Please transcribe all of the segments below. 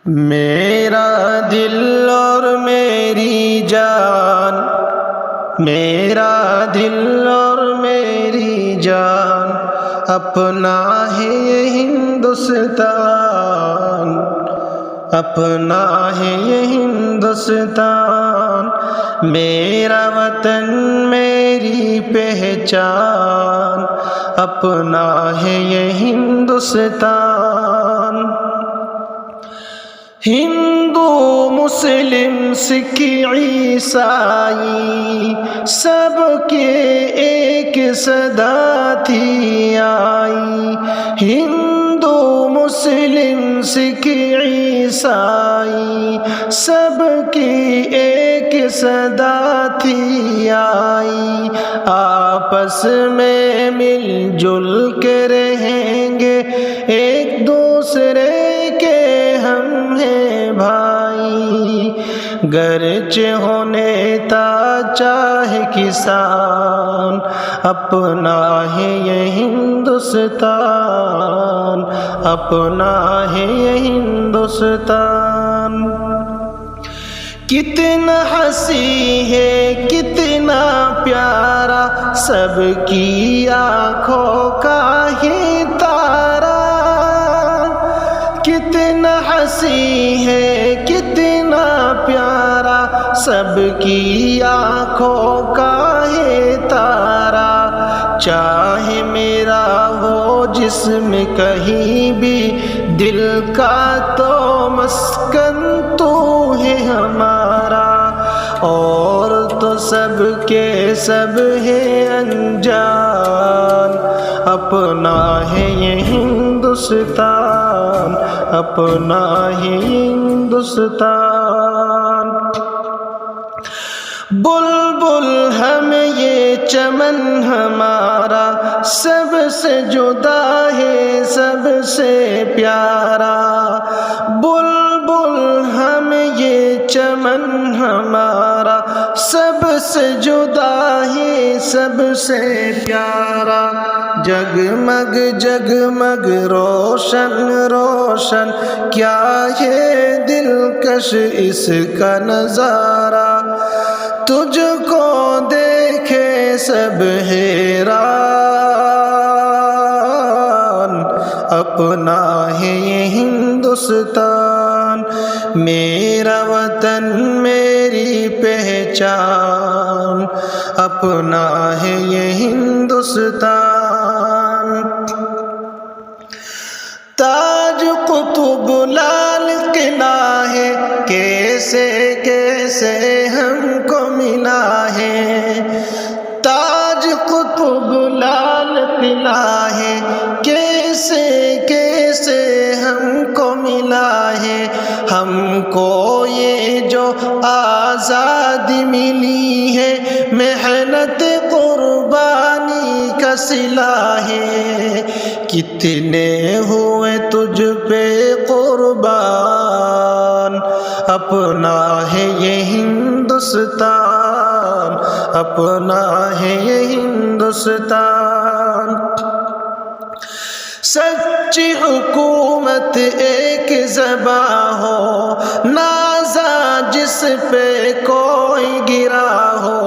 میرا دل اور میری جان، میرا دل اور میری جان، اپنا ہے یہ ہندوستان، اپنا ہے یہ ہندوستان، میرا وطن میری پہچان، اپنا ہے یہ ہندوستان۔ ہندو مسلم سکھ عیسائی سب کے ایک صدا تھی آئی، ہندو مسلم سکھ عیسائی سب کی ایک صدا تھی آئی، آپس میں مل جل کے رہیں گے، ایک دوسرے کے ہم ہیں بھائی، گرچہ ہو نیتا چاہے کسان، اپنا ہے یہ ہندوستان، اپنا ہے یہ ہندوستان۔ کتنا حسین ہے کتنا پیارا، سب کی آنکھوں کا ہی تارا، کتنا حسین ہے کتنا پیارا، سب کی آنکھوں کا ہے تارا، چاہے میرا ہو جسم کہیں بھی، دل کا تو مسکن تو ہے ہمارا، اور تو سب کے سب ہے انجان، اپنا ہے یہ ہندوستان، اپنا ہے ہندوستان۔ بلبل ہمیں یہ چمن ہمارا، سب سے جدا ہے سب سے پیارا، بلبل ہمیں یہ چمن ہمارا، سب سے جدا ہے سب سے پیارا، جگمگ جگمگ روشن روشن، کیا ہے دلکش اس کا نظارہ، تجھ کو دیکھے سب حیران، اپنا ہے یہ ہندوستان، میرا وطن میری پہچان، اپنا ہے یہ ہندوستان۔ تاج قطب لال قلعہ ہے، کیسے کیسے ہم کو ملا ہے، تاج قطب لال قلعہ ہے، کیسے کیسے ہم کو ملا ہے، ہم کو یہ جو آزادی ملی ہے، محنت قربانی کا صلہ ہے، کتنے ہوئے تجھ پہ قربان، اپنا ہے یہ ہندوستان، اپنا ہے یہ ہندوستان۔ سچی حکومت ایک زباں ہو، نازا جس پہ کوئی گرا ہو،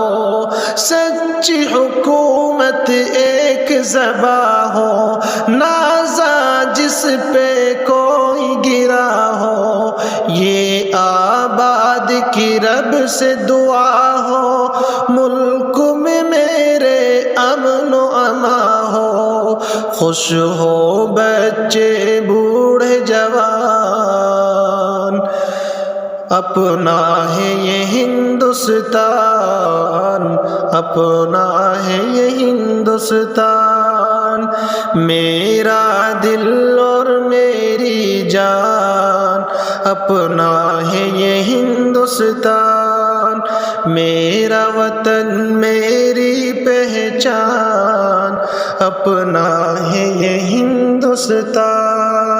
سچی حکومت ایک زباں ہو، نازا جس پہ کوئی گرا ہو، یہ آباد کی رب سے دعا ہو، ملک میں میرے امن و امان ہو، خوش ہو بچے بوڑھے جوان، اپنا ہے یہ ہندوستان، اپنا ہے یہ ہندوستان، میرا دل اور میری جان، اپنا ہے یہ ہندوستان، میرا وطن میری پہچان، اپنا ہے یہ ہندوستان۔